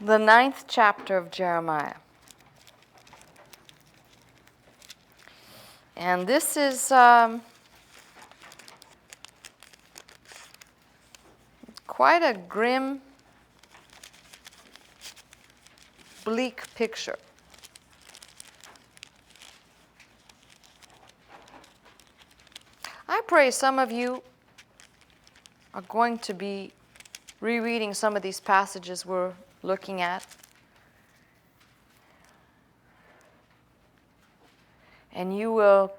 the 9th chapter of Jeremiah. And this is quite a grim, bleak picture. I pray some of you are going to be rereading some of these passages we're looking at. And you will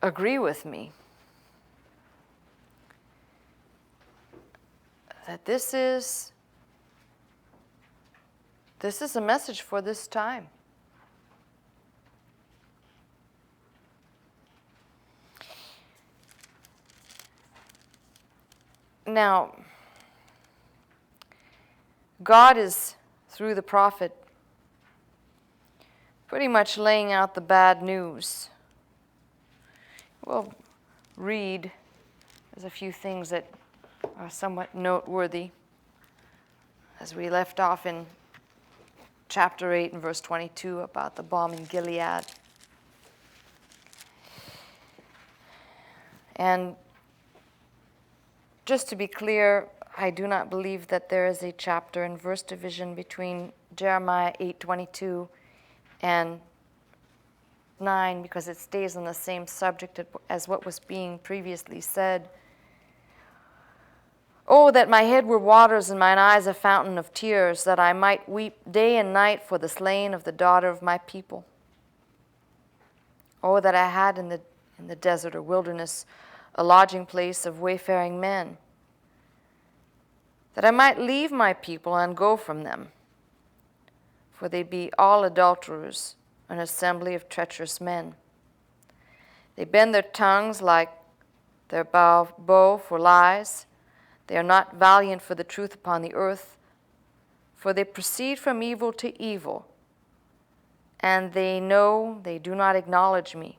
agree with me that this is a message for this time. Now, God is, through the prophet, pretty much laying out the bad news. We'll read. There's a few things that are somewhat noteworthy. As we left off in chapter 8 and verse 22 about the bomb in Gilead. And just to be clear, I do not believe that there is a chapter and verse division between Jeremiah 8:22 and 9, because it stays on the same subject as what was being previously said. Oh, that my head were waters and mine eyes a fountain of tears, that I might weep day and night for the slain of the daughter of my people. Oh, that I had in the desert or wilderness a lodging place of wayfaring men, that I might leave my people and go from them. For they be all adulterers, an assembly of treacherous men. They bend their tongues like their bow for lies. They are not valiant for the truth upon the earth, for they proceed from evil to evil, and they know they do not acknowledge me,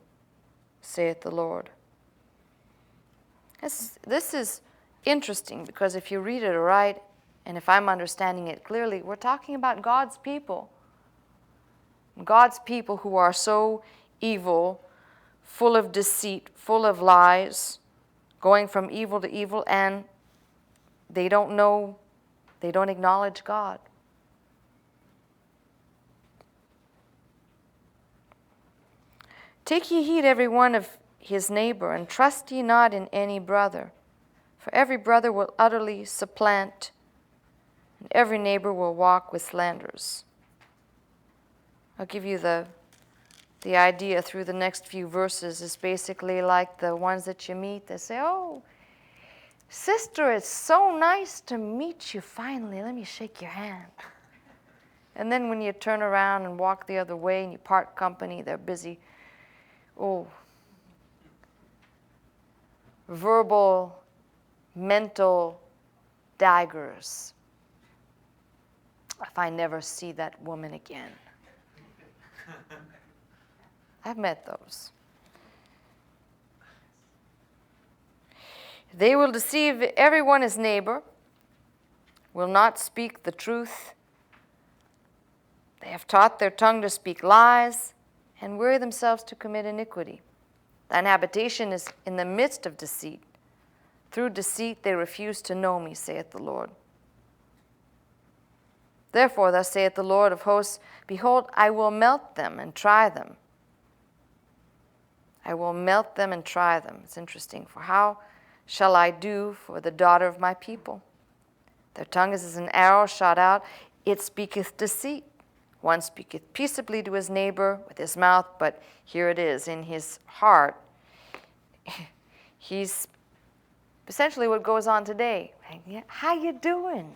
saith the Lord. This is interesting, because if you read it right, and if I'm understanding it clearly, we're talking about God's people. God's people who are so evil, full of deceit, full of lies, going from evil to evil, and they don't know, they don't acknowledge God. Take ye heed every one of his neighbor, and trust ye not in any brother. For every brother will utterly supplant, and every neighbor will walk with slanders. I'll give you the idea through the next few verses. Is basically like the ones that you meet. They say, oh, sister, it's so nice to meet you finally. Let me shake your hand. And then when you turn around and walk the other way and you part company, they're busy. Oh, verbal, mental daggers. If I never see that woman again. I've met those. They will deceive everyone his neighbor, will not speak the truth. They have taught their tongue to speak lies, and weary themselves to commit iniquity. Thine habitation is in the midst of deceit. Through deceit they refuse to know me, saith the Lord. Therefore, thus saith the Lord of hosts, behold, I will melt them and try them. I will melt them and try them. It's interesting. For how shall I do for the daughter of my people? Their tongue is as an arrow shot out. It speaketh deceit. One speaketh peaceably to his neighbor with his mouth, but here it is, in his heart. He's essentially what goes on today. How you doing?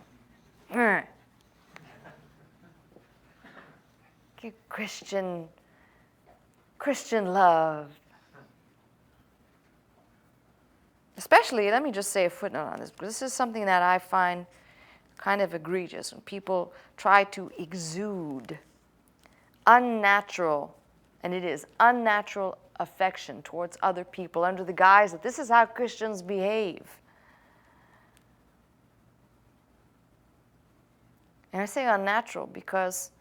Christian love. Especially, let me just say a footnote on this, because this is something that I find kind of egregious when people try to exude unnatural, and it is unnatural affection towards other people under the guise that this is how Christians behave. And I say unnatural because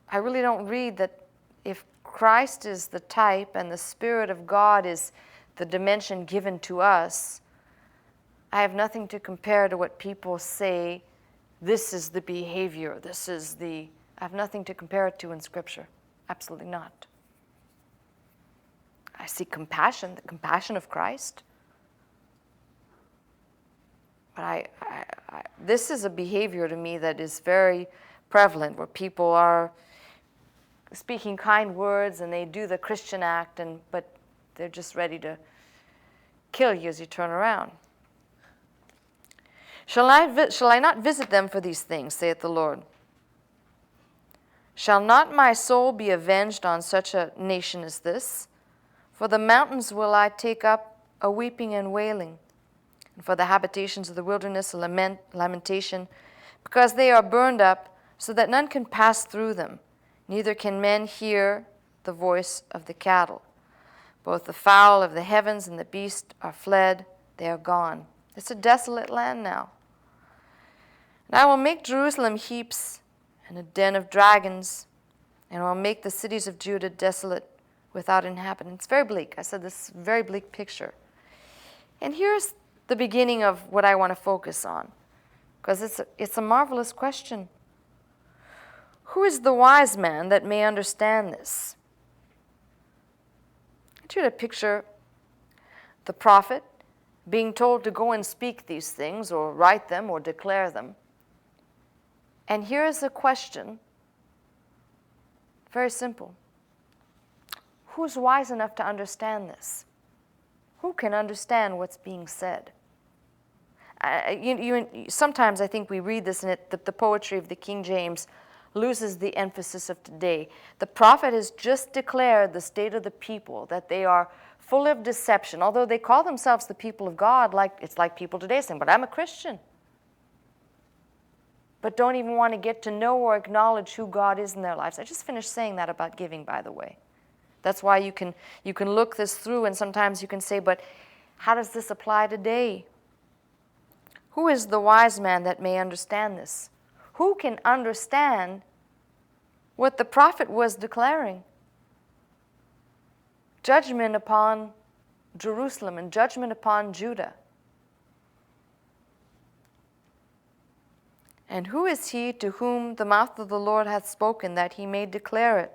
I really don't read that if Christ is the type and the Spirit of God is the dimension given to us, I have nothing to compare to what people say, this is the behavior, I have nothing to compare it to in Scripture. Absolutely not. I see compassion, the compassion of Christ. But this is a behavior to me that is very prevalent, where people are speaking kind words and they do the Christian act, but they're just ready to kill you as you turn around. Shall I not visit them for these things, saith the Lord? Shall not my soul be avenged on such a nation as this? For the mountains will I take up a weeping and wailing, and for the habitations of the wilderness a lamentation, because they are burned up, so that none can pass through them, neither can men hear the voice of the cattle. Both the fowl of the heavens and the beast are fled, they are gone. It's a desolate land now. And I will make Jerusalem heaps and a den of dragons, and I will make the cities of Judah desolate without inhabitants. It's very bleak. I said this very bleak picture. And here's the beginning of what I want to focus on, because it's a marvelous question. Who is the wise man that may understand this? I want you to picture the prophet being told to go and speak these things, or write them, or declare them. And here is a question, very simple. Who's wise enough to understand this? Who can understand what's being said? Sometimes I think we read this and the poetry of the King James loses the emphasis of today. The prophet has just declared the state of the people, that they are full of deception. Although they call themselves the people of God, it's like people today saying, but I'm a Christian. But don't even want to get to know or acknowledge who God is in their lives. I just finished saying that about giving, by the way. That's why you can look this through, and sometimes you can say, but how does this apply today? Who is the wise man that may understand this? Who can understand what the prophet was declaring? Judgment upon Jerusalem and judgment upon Judah. And who is he to whom the mouth of the Lord hath spoken, that he may declare it?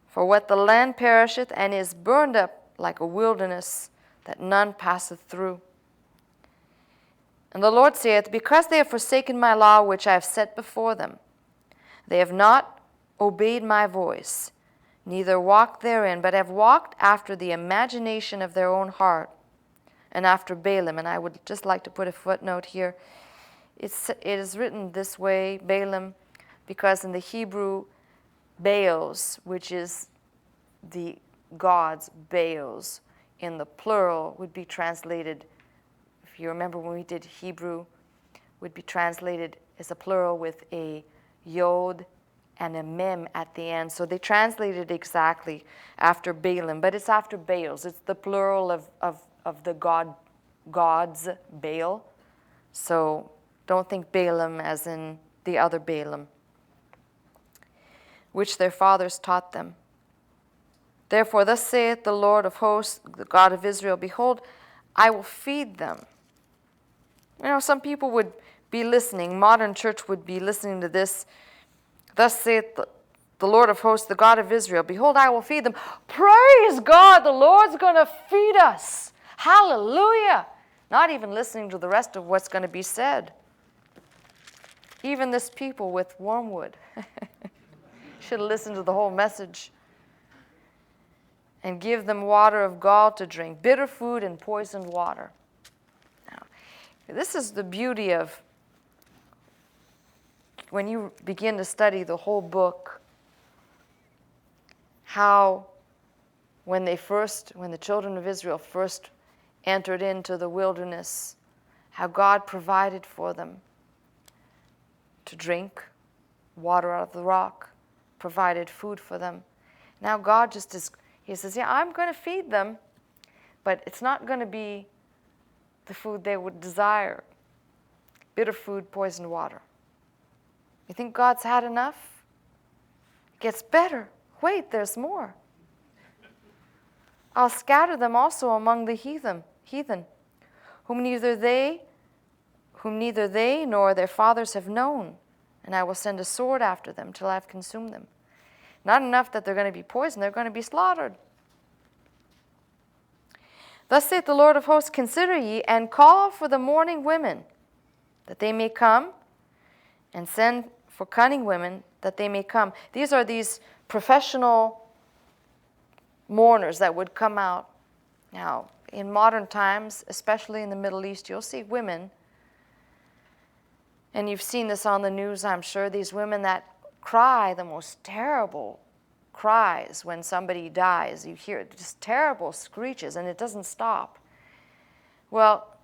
For what the land perisheth, and is burned up like a wilderness, that none passeth through. And the Lord saith, because they have forsaken my law which I have set before them, they have not obeyed my voice, neither walked therein, but have walked after the imagination of their own heart, and after Balaam. And I would just like to put a footnote here. It is written this way, Balaam, because in the Hebrew, Baals, which is the gods, Baals, in the plural would be translated, if you remember when we did Hebrew, would be translated as a plural with a yod and a mem at the end. So they translated exactly after Balaam, but it's after Baals. It's the plural of the gods, Baal. So don't think Balaam as in the other Balaam, which their fathers taught them. Therefore, thus saith the Lord of hosts, the God of Israel, behold, I will feed them. Some people would be listening, modern church would be listening to this. Thus saith the Lord of hosts, the God of Israel, behold, I will feed them. Praise God, the Lord's going to feed us. Hallelujah. Not even listening to the rest of what's going to be said. Even this people with wormwood should have listened to the whole message. And give them water of gall to drink, bitter food and poisoned water. Now, this is the beauty of when you begin to study the whole book, how when the children of Israel first entered into the wilderness, how God provided for them to drink water out of the rock, provided food for them. Now God He says, yeah, I'm going to feed them, but it's not going to be the food they would desire. Bitter food, poisoned water. You think God's had enough? It gets better. Wait, there's more. I'll scatter them also among the heathen, whom neither they nor their fathers have known, and I will send a sword after them till I have consumed them. Not enough that they're going to be poisoned, they're going to be slaughtered. Thus saith the Lord of hosts, consider ye, and call for the mourning women, that they may come, and send for cunning women, that they may come. These are these professional mourners that would come out. Now, in modern times, especially in the Middle East, you'll see women, and you've seen this on the news, I'm sure, these women that cry the most terrible cries when somebody dies. You hear just terrible screeches, and it doesn't stop. Well,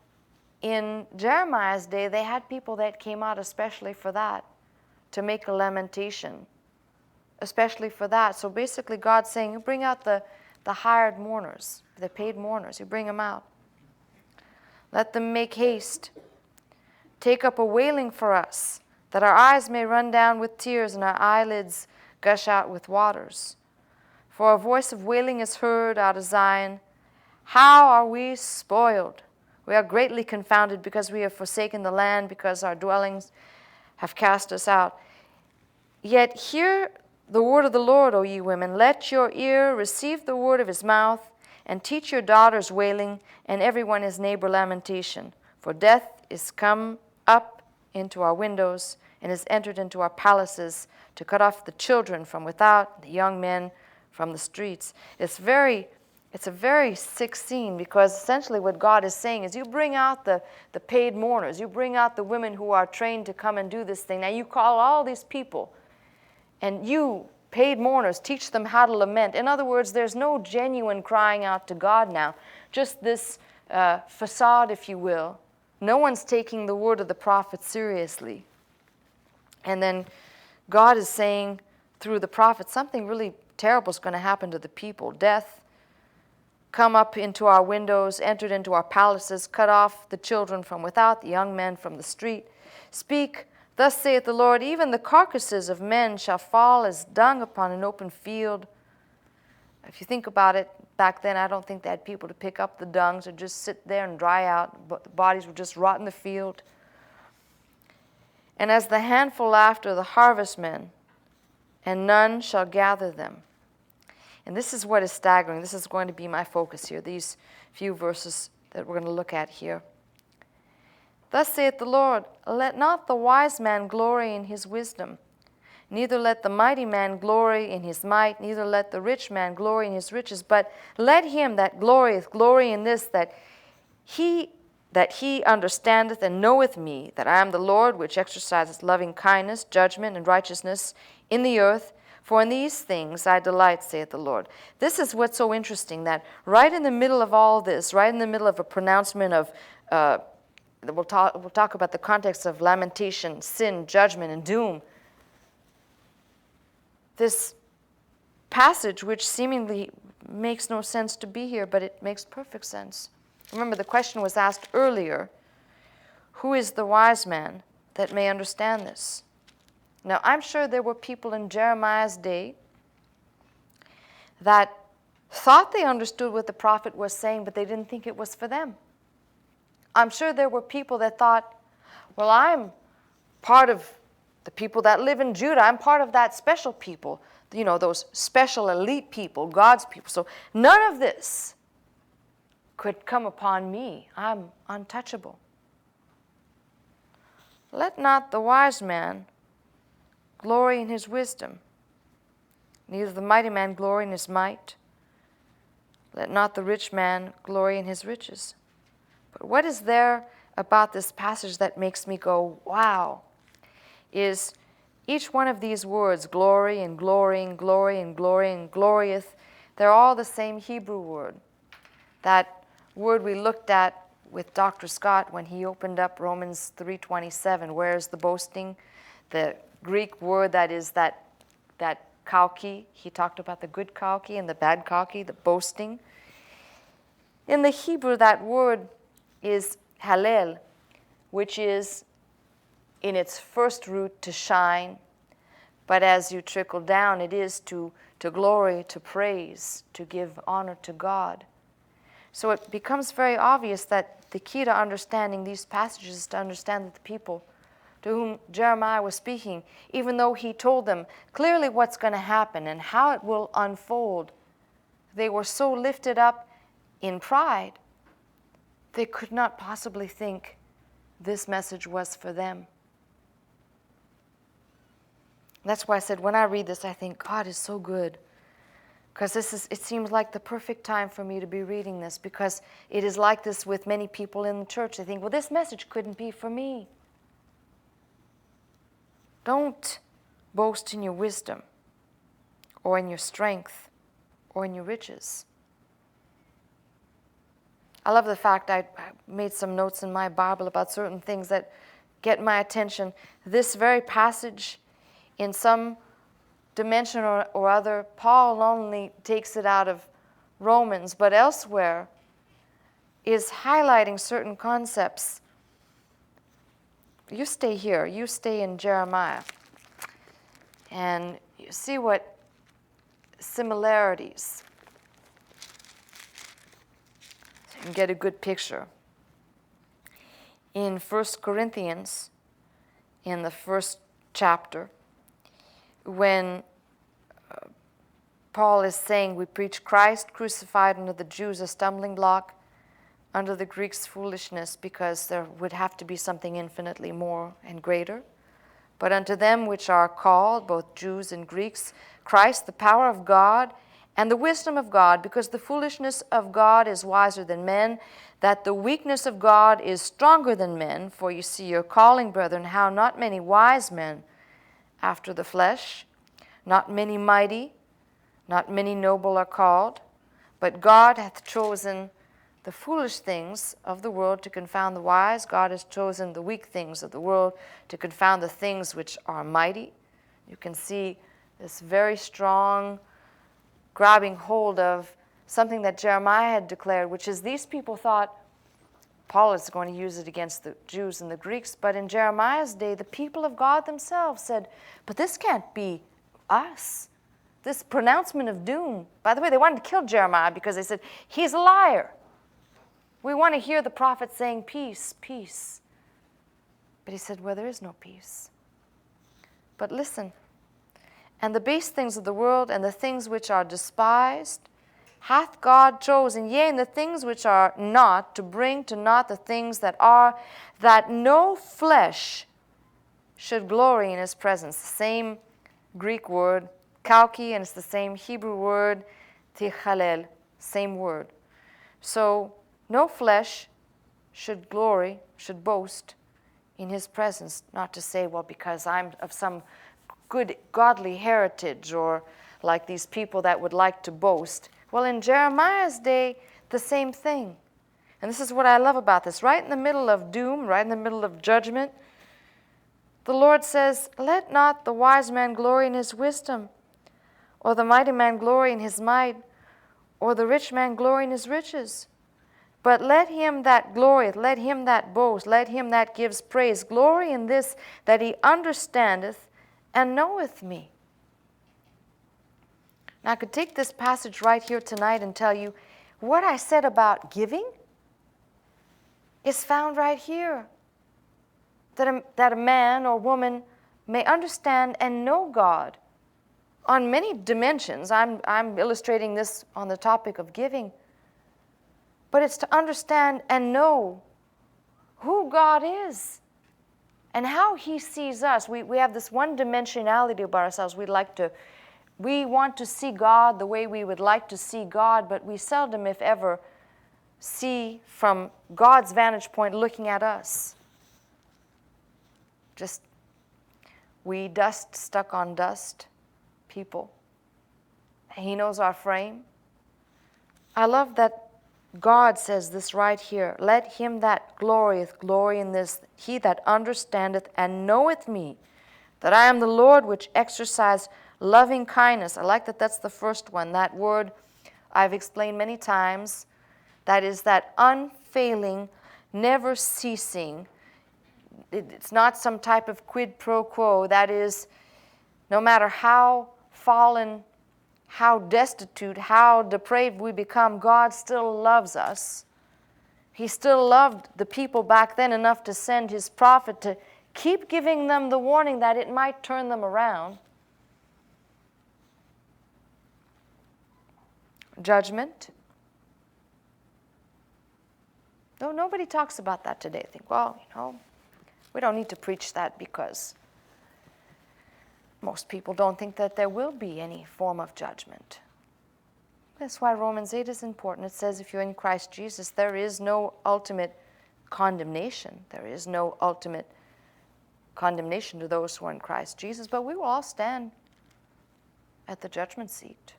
in Jeremiah's day, they had people that came out especially for that, to make a lamentation, especially for that. So basically God's saying, you bring out the hired mourners, the paid mourners, you bring them out. Let them make haste. Take up a wailing for us, that our eyes may run down with tears and our eyelids gush out with waters. For a voice of wailing is heard out of Zion. How are we spoiled? We are greatly confounded because we have forsaken the land, because our dwellings have cast us out. Yet hear the word of the Lord, O ye women. Let your ear receive the word of his mouth, and teach your daughters wailing, and everyone his neighbor lamentation. For death is come up into our windows, and is entered into our palaces, to cut off the children from without, the young men from the streets. It's a very sick scene, because essentially what God is saying is, you bring out the paid mourners, you bring out the women who are trained to come and do this thing. Now you call all these people, and you, paid mourners, teach them how to lament. In other words, there's no genuine crying out to God now, just this facade, if you will. No one's taking the word of the prophet seriously. And then God is saying through the prophet, something really terrible is going to happen to the people. Death, come up into our windows, entered into our palaces, cut off the children from without, the young men from the street. Speak, thus saith the Lord, even the carcasses of men shall fall as dung upon an open field. If you think about it, back then I don't think they had people to pick up the dung, so just sit there and dry out. But the bodies would just rot in the field. And as the handful after the harvestmen, and none shall gather them. And this is what is staggering. This is going to be my focus here, these few verses that we're going to look at here. Thus saith the Lord, let not the wise man glory in his wisdom, neither let the mighty man glory in his might, neither let the rich man glory in his riches, but let him that glorieth glory in this, that he understandeth and knoweth me, that I am the Lord, which exerciseth loving kindness, judgment, and righteousness in the earth. For in these things I delight, saith the Lord. This is what's so interesting, that right in the middle of all this, right in the middle of a pronouncement of, we'll talk about the context of lamentation, sin, judgment, and doom. This passage, which seemingly makes no sense to be here, but it makes perfect sense. Remember, the question was asked earlier, who is the wise man that may understand this? Now, I'm sure there were people in Jeremiah's day that thought they understood what the prophet was saying, but they didn't think it was for them. I'm sure there were people that thought, well, I'm part of the people that live in Judah. I'm part of that special people, you know, those special elite people, God's people. So none of this could come upon me. I'm untouchable. Let not the wise man glory in his wisdom, neither the mighty man glory in his might. Let not the rich man glory in his riches. But what is there about this passage that makes me go, wow, is each one of these words, glory and glory and glory and glory and glorieth, they're all the same Hebrew word. That word we looked at with Dr. Scott when he opened up Romans 3:27, where is the boasting? The Greek word that is that kauki. He talked about the good kauki and the bad kauki, the boasting. In the Hebrew, that word is hallel, which is in its first root to shine, but as you trickle down, it is to glory, to praise, to give honor to God. So it becomes very obvious that the key to understanding these passages is to understand that the people to whom Jeremiah was speaking, even though he told them clearly what's going to happen and how it will unfold, they were so lifted up in pride, they could not possibly think this message was for them. That's why I said when I read this, I think God is so good. Because it seems like the perfect time for me to be reading this, because it is like this with many people in the church. They think, well, this message couldn't be for me. Don't boast in your wisdom or in your strength or in your riches. I love the fact I made some notes in my Bible about certain things that get my attention. This very passage, in some dimension or other, Paul only takes it out of Romans, but elsewhere is highlighting certain concepts. You stay here, you stay in Jeremiah, and you see what similarities. So you can get a good picture. In 1 Corinthians, in the first chapter, when Paul is saying we preach Christ crucified unto the Jews a stumbling block, under the Greeks foolishness, because there would have to be something infinitely more and greater. But unto them which are called, both Jews and Greeks, Christ the power of God and the wisdom of God, because the foolishness of God is wiser than men, that the weakness of God is stronger than men. For you see your calling, brethren, how not many wise men after the flesh, not many mighty, not many noble are called, but God hath chosen the foolish things of the world to confound the wise. God has chosen the weak things of the world to confound the things which are mighty. You can see this very strong grabbing hold of something that Jeremiah had declared, which is these people thought Paul is going to use it against the Jews and the Greeks, but in Jeremiah's day, the people of God themselves said, but this can't be us. This pronouncement of doom. By the way, they wanted to kill Jeremiah because they said, he's a liar. We want to hear the prophet saying, peace, peace. But he said, well, there is no peace. But listen, and the base things of the world and the things which are despised hath God chosen, yea, and the things which are not, to bring to naught the things that are, that no flesh should glory in his presence. The same Greek word, kalki, and it's the same Hebrew word, tichalel, same word. So no flesh should glory, should boast in his presence, not to say, well, because I'm of some good godly heritage, or like these people that would like to boast. Well, in Jeremiah's day, the same thing. And this is what I love about this. Right in the middle of doom, right in the middle of judgment, the Lord says, let not the wise man glory in his wisdom, or the mighty man glory in his might, or the rich man glory in his riches. But let him that glorieth, let him that boasts, let him that gives praise, glory in this, that he understandeth and knoweth me. Now, I could take this passage right here tonight and tell you what I said about giving is found right here. That a man or woman may understand and know God on many dimensions. I'm illustrating this on the topic of giving. But it's to understand and know who God is and how he sees us. We have this one dimensionality about ourselves. We want to see God the way we would like to see God, but we seldom, if ever, see from God's vantage point looking at us. Just we dust stuck on dust people. He knows our frame. I love that God says this right here. Let him that glorieth glory in this, he that understandeth and knoweth me, that I am the Lord which exercise loving kindness. I like that that's the first one. That word I've explained many times. That is that unfailing, never ceasing, It's not some type of quid pro quo. That is, no matter how fallen, how destitute, how depraved we become, God still loves us. He still loved the people back then enough to send his prophet to keep giving them the warning that it might turn them around. Judgment. No, nobody talks about that today. I think, well, we don't need to preach that because most people don't think that there will be any form of judgment. That's why Romans 8 is important. It says if you're in Christ Jesus, there is no ultimate condemnation. There is no ultimate condemnation to those who are in Christ Jesus, but we will all stand at the judgment seat.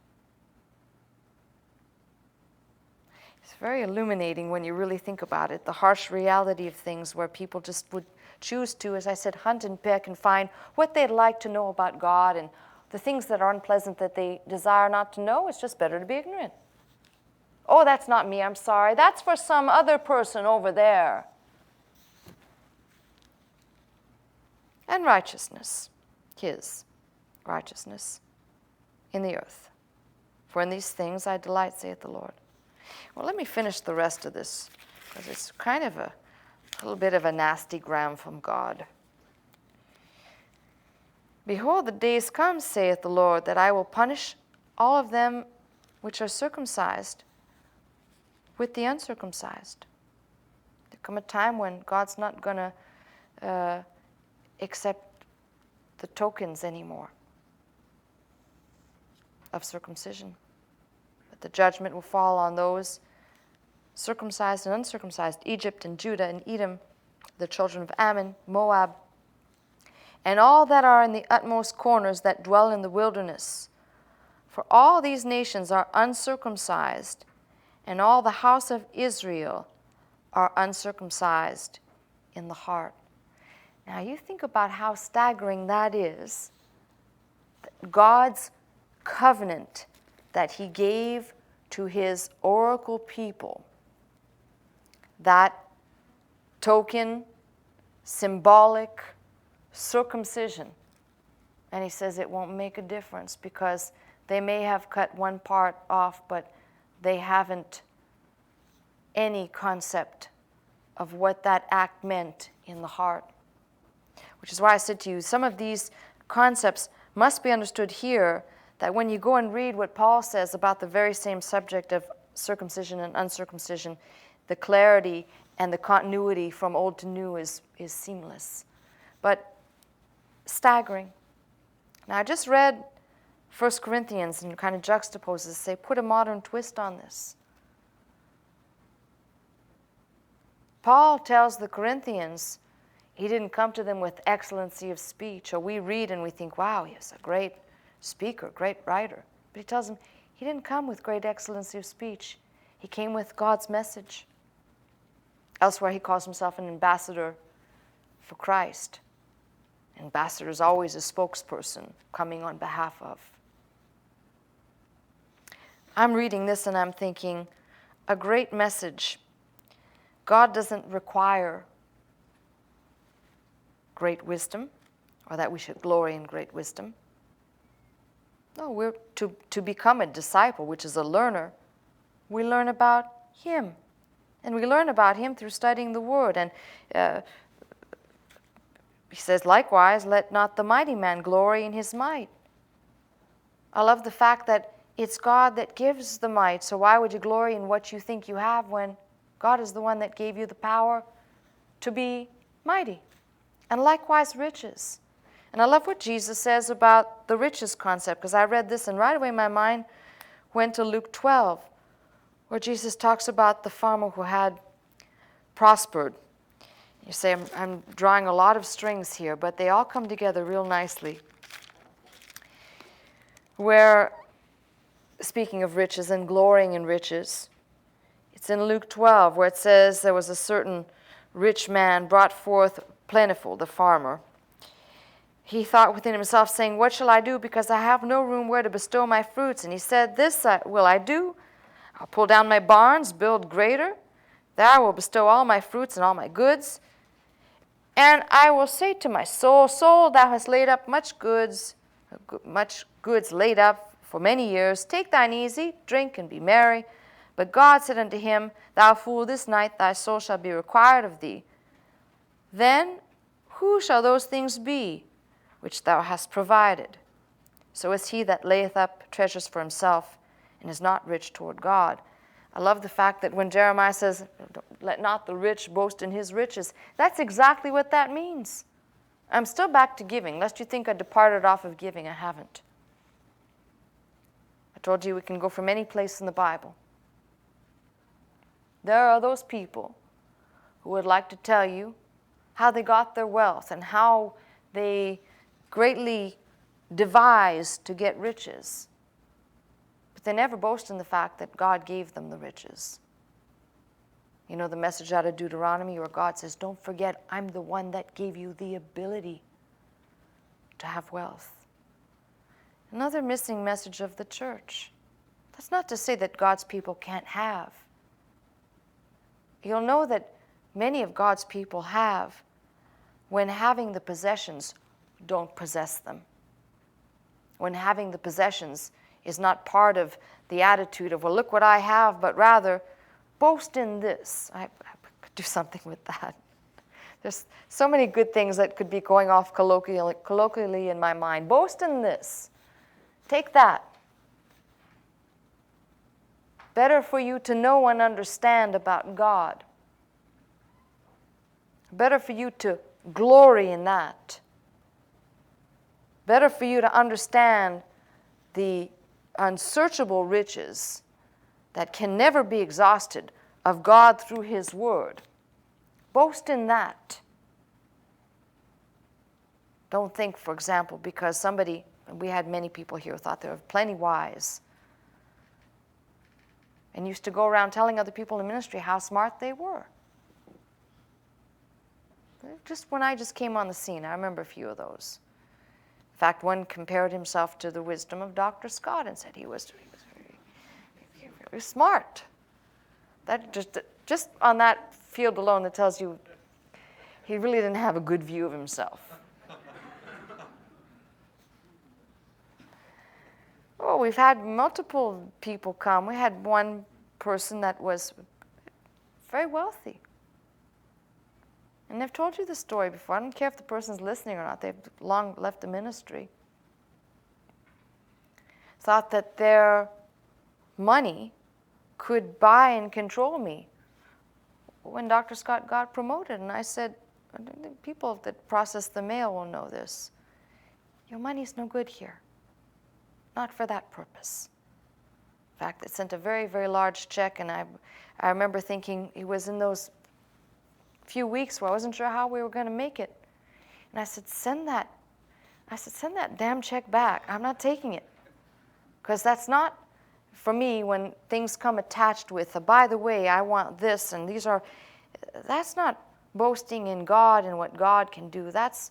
It's very illuminating when you really think about it, the harsh reality of things where people just would choose to, as I said, hunt and pick and find what they'd like to know about God, and the things that are unpleasant that they desire not to know. It's just better to be ignorant. Oh, that's not me, I'm sorry. That's for some other person over there. And righteousness, his righteousness in the earth. For in these things I delight, saith the Lord. Well, let me finish the rest of this, because it's kind of a little bit of a nasty gram from God. Behold, the days come, saith the Lord, that I will punish all of them which are circumcised with the uncircumcised. There come a time when God's not going to accept the tokens anymore of circumcision. But the judgment will fall on those circumcised and uncircumcised, Egypt and Judah and Edom, the children of Ammon, Moab, and all that are in the utmost corners that dwell in the wilderness. For all these nations are uncircumcised, and all the house of Israel are uncircumcised in the heart. Now you think about how staggering that is. God's covenant that he gave to his oracle people, that token, symbolic circumcision. And he says it won't make a difference because they may have cut one part off, but they haven't any concept of what that act meant in the heart. Which is why I said to you, some of these concepts must be understood here, that when you go and read what Paul says about the very same subject of circumcision and uncircumcision, the clarity and the continuity from old to new is seamless. But staggering. Now, I just read 1 Corinthians and kind of juxtaposes, say, put a modern twist on this. Paul tells the Corinthians he didn't come to them with excellency of speech, or we read and we think, wow, he's a great speaker, great writer. But he tells them he didn't come with great excellency of speech. He came with God's message. Elsewhere, he calls himself an ambassador for Christ. Ambassador is always a spokesperson coming on behalf of. I'm reading this and I'm thinking, a great message. God doesn't require great wisdom, or that we should glory in great wisdom. No, we're to become a disciple, which is a learner. We learn about him. And we learn about him through studying the Word. And he says, likewise, let not the mighty man glory in his might. I love the fact that it's God that gives the might. So why would you glory in what you think you have when God is the one that gave you the power to be mighty? And likewise, riches. And I love what Jesus says about the riches concept, because I read this and right away my mind went to Luke 12, where Jesus talks about the farmer who had prospered. You say, I'm drawing a lot of strings here, but they all come together real nicely. Where, speaking of riches and glorying in riches, it's in Luke 12 where it says there was a certain rich man brought forth plentiful, the farmer. He thought within himself, saying, what shall I do, because I have no room where to bestow my fruits? And he said, this will I do. I'll pull down my barns, build greater. There I will bestow all my fruits and all my goods. And I will say to my soul, Soul, thou hast laid up much goods laid up for many years. Take thine ease, eat, drink, and be merry. But God said unto him, Thou fool, this night thy soul shall be required of thee. Then who shall those things be which thou hast provided? So is he that layeth up treasures for himself and is not rich toward God. I love the fact that when Jeremiah says, Let not the rich boast in his riches, that's exactly what that means. I'm still back to giving, lest you think I departed off of giving. I haven't. I told you we can go from any place in the Bible. There are those people who would like to tell you how they got their wealth and how they greatly devised to get riches. But they never boast in the fact that God gave them the riches. You know the message out of Deuteronomy where God says, Don't forget, I'm the one that gave you the ability to have wealth. Another missing message of the church. That's not to say that God's people can't have. You'll know that many of God's people have when having the possessions don't possess them. When having the possessions is not part of the attitude of, well, look what I have, but rather, boast in this. I could do something with that. There's so many good things that could be going off colloquially in my mind. Boast in this. Take that. Better for you to know and understand about God. Better for you to glory in that. Better for you to understand the unsearchable riches that can never be exhausted of God through His Word. Boast in that. Don't think, for example, because we had many people here who thought they were plenty wise and used to go around telling other people in ministry how smart they were. Just when I just came on the scene, I remember a few of those. In fact, one compared himself to the wisdom of Dr. Scott and said he was very smart. That just on that field alone, that tells you he really didn't have a good view of himself. Oh, we've had multiple people come. We had one person that was very wealthy. And I've told you the story before. I don't care if the person's listening or not. They've long left the ministry. Thought that their money could buy and control me. When Dr. Scott got promoted, and I said, people that process the mail will know this. Your money's no good here. Not for that purpose. In fact, it sent a very, very large check, and I remember thinking it was in those few weeks where I wasn't sure how we were going to make it. And I said, send that damn check back. I'm not taking it. Because that's not, for me, when things come attached with, by the way, I want this, and that's not boasting in God and what God can do. That's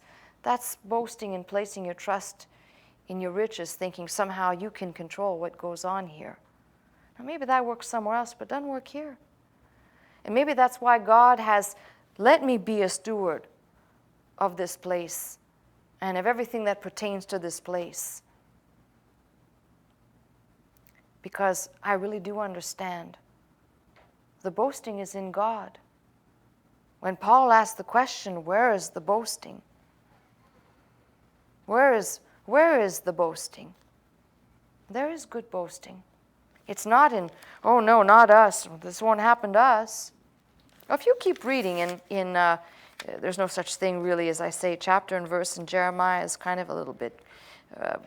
boasting in placing your trust in your riches, thinking somehow you can control what goes on here. Now, maybe that works somewhere else, but it doesn't work here. And maybe that's why God has let me be a steward of this place and of everything that pertains to this place. Because I really do understand. The boasting is in God. When Paul asked the question, where is the boasting? Where is the boasting? There is good boasting. It's not in, oh no, not us. This won't happen to us. If you keep reading in there's no such thing really as I say, chapter and verse in Jeremiah is kind of a little bit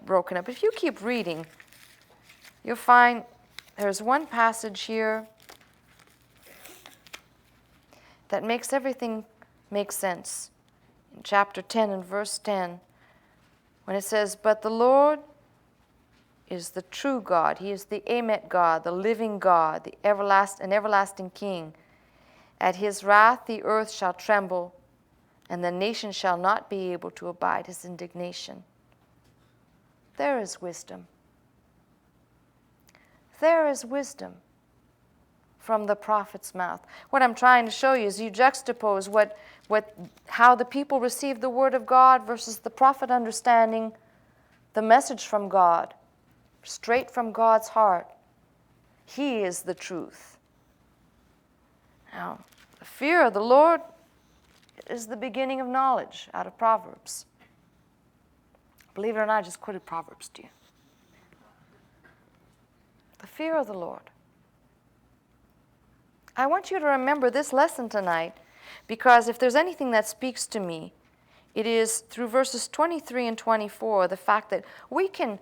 broken up. If you keep reading, you'll find there's one passage here that makes everything make sense. In chapter 10 and verse 10, when it says, But the Lord is the true God. He is the Emet God, the living God, the everlasting King. At His wrath the earth shall tremble, and the nation shall not be able to abide His indignation. There is wisdom. There is wisdom from the prophet's mouth. What I'm trying to show you is you juxtapose how the people received the word of God versus the prophet understanding the message from God, straight from God's heart. He is the truth. Now, the fear of the Lord is the beginning of knowledge, out of Proverbs. Believe it or not, I just quoted Proverbs to you. The fear of the Lord. I want you to remember this lesson tonight, because if there's anything that speaks to me, it is through verses 23 and 24, the fact that we can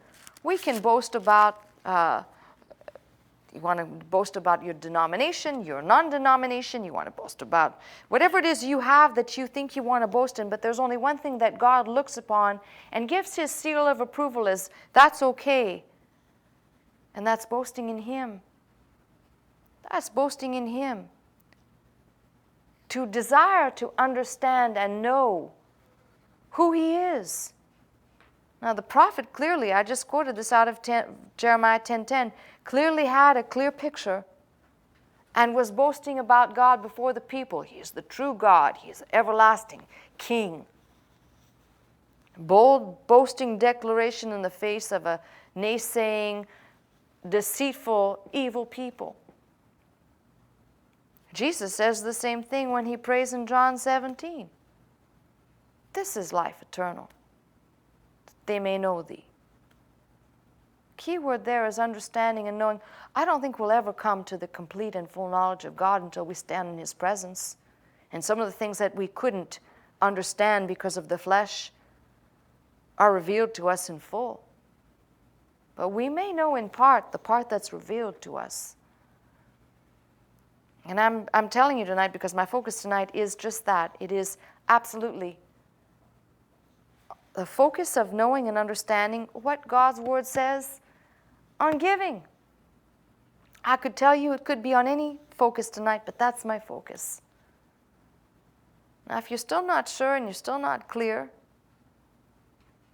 boast about, you want to boast about your denomination, your non-denomination, you want to boast about whatever it is you have that you think you want to boast in, but there's only one thing that God looks upon and gives his seal of approval as that's okay, and that's boasting in him. That's boasting in him. To desire to understand and know who he is. Now the prophet clearly, I just quoted this out of Jeremiah 10:10, clearly had a clear picture and was boasting about God before the people. He is the true God. He is the everlasting King. Bold, boasting declaration in the face of a naysaying, deceitful, evil people. Jesus says the same thing when he prays in John 17. This is life eternal, that they may know thee. Key word there is understanding and knowing. I don't think we'll ever come to the complete and full knowledge of God until we stand in his presence. And some of the things that we couldn't understand because of the flesh are revealed to us in full. But we may know in part the part that's revealed to us. And I'm telling you tonight because my focus tonight is just that. It is absolutely the focus of knowing and understanding what God's word says on giving. I could tell you it could be on any focus tonight, but that's my focus. Now, if you're still not sure and you're still not clear,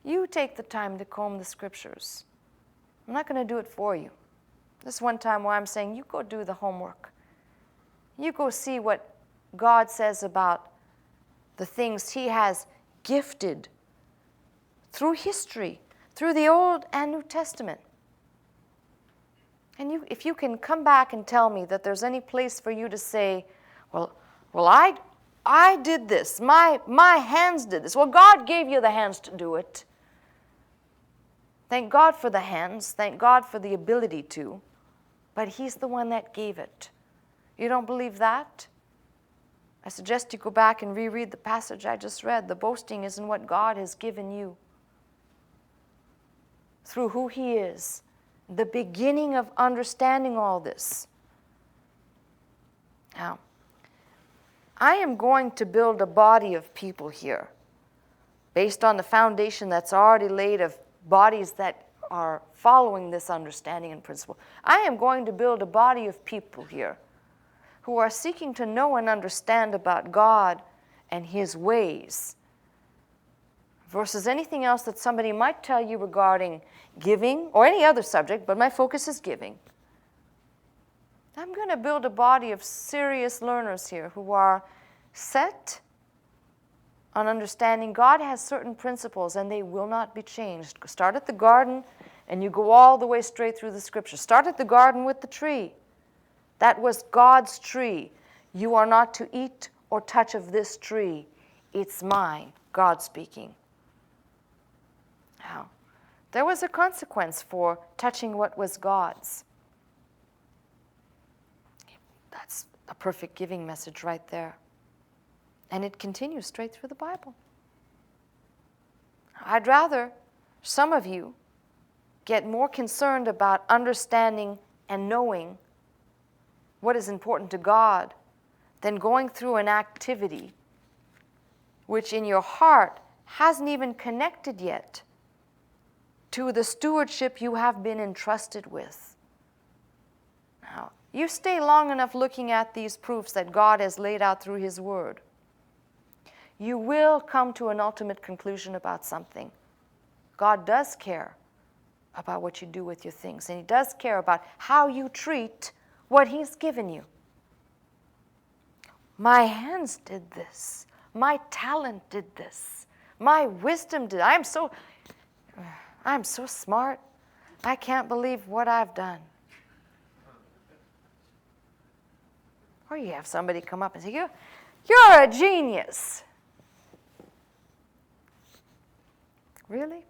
you take the time to comb the scriptures. I'm not going to do it for you. This one time where I'm saying, you go do the homework. You go see what God says about the things he has gifted through history, through the Old and New Testament. And if you can come back and tell me that there's any place for you to say, well, I did this. My hands did this. Well, God gave you the hands to do it. Thank God for the hands. Thank God for the ability to. But he's the one that gave it. You don't believe that? I suggest you go back and reread the passage I just read. The boasting is in what God has given you through who he is. The beginning of understanding all this. Now, I am going to build a body of people here based on the foundation that's already laid of bodies that are following this understanding and principle. I am going to build a body of people here who are seeking to know and understand about God and his ways versus anything else that somebody might tell you regarding giving or any other subject, but my focus is giving. I'm going to build a body of serious learners here who are set on understanding God has certain principles and they will not be changed. Start at the garden and you go all the way straight through the scripture. Start at the garden with the tree. That was God's tree. You are not to eat or touch of this tree. It's mine, God speaking. Now, there was a consequence for touching what was God's. That's a perfect giving message right there. And it continues straight through the Bible. I'd rather some of you get more concerned about understanding and knowing what is important to God than going through an activity which in your heart hasn't even connected yet to the stewardship you have been entrusted with. Now, you stay long enough looking at these proofs that God has laid out through his word, you will come to an ultimate conclusion about something. God does care about what you do with your things, and he does care about how you treat what he's given you. My hands did this. My talent did this. My wisdom did. I'm so smart. I can't believe what I've done. Or you have somebody come up and say, you're a genius. Really?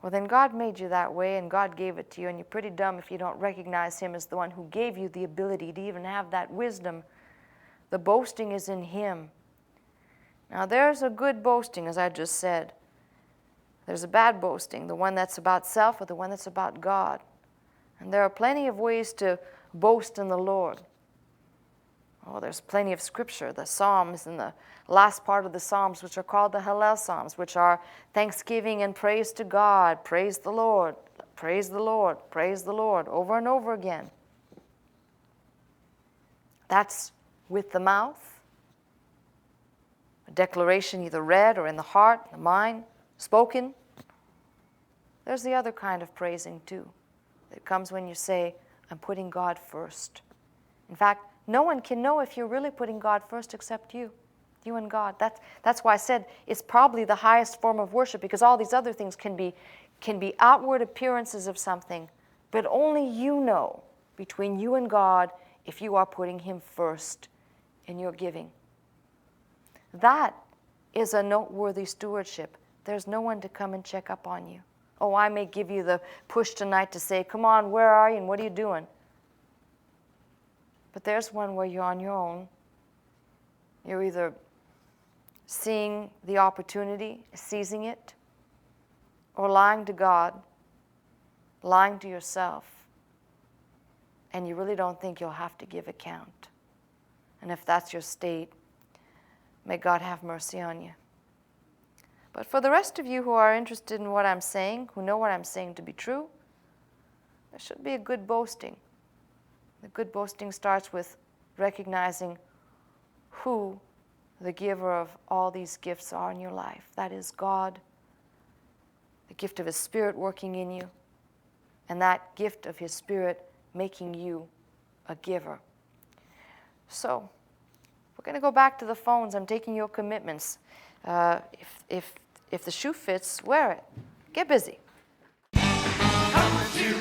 Well, then God made you that way, and God gave it to you, and you're pretty dumb if you don't recognize Him as the one who gave you the ability to even have that wisdom. The boasting is in Him. Now, there's a good boasting, as I just said. There's a bad boasting, the one that's about self or the one that's about God. And there are plenty of ways to boast in the Lord. Oh, there's plenty of scripture, the Psalms and the last part of the Psalms, which are called the Hallel Psalms, which are thanksgiving and praise to God. Praise the Lord, praise the Lord, praise the Lord, over and over again. That's with the mouth. A declaration either read or in the heart, the mind, spoken. There's the other kind of praising too. It comes when you say, I'm putting God first. In fact, no one can know if you're really putting God first except you and God. That's why I said it's probably the highest form of worship, because all these other things can be outward appearances of something, but only you know between you and God if you are putting Him first in your giving. That is a noteworthy stewardship. There's no one to come and check up on you. Oh, I may give you the push tonight to say, come on, where are you and what are you doing? But there's one where you're on your own. You're either seeing the opportunity, seizing it, or lying to God, lying to yourself, and you really don't think you'll have to give account. And if that's your state, may God have mercy on you. But for the rest of you who are interested in what I'm saying, who know what I'm saying to be true, there should be a good boasting. The good boasting starts with recognizing who the giver of all these gifts are in your life. That is God, the gift of His Spirit working in you, and that gift of His Spirit making you a giver. So, we're going to go back to the phones. I'm taking your commitments. If the shoe fits, wear it. Get busy. Come to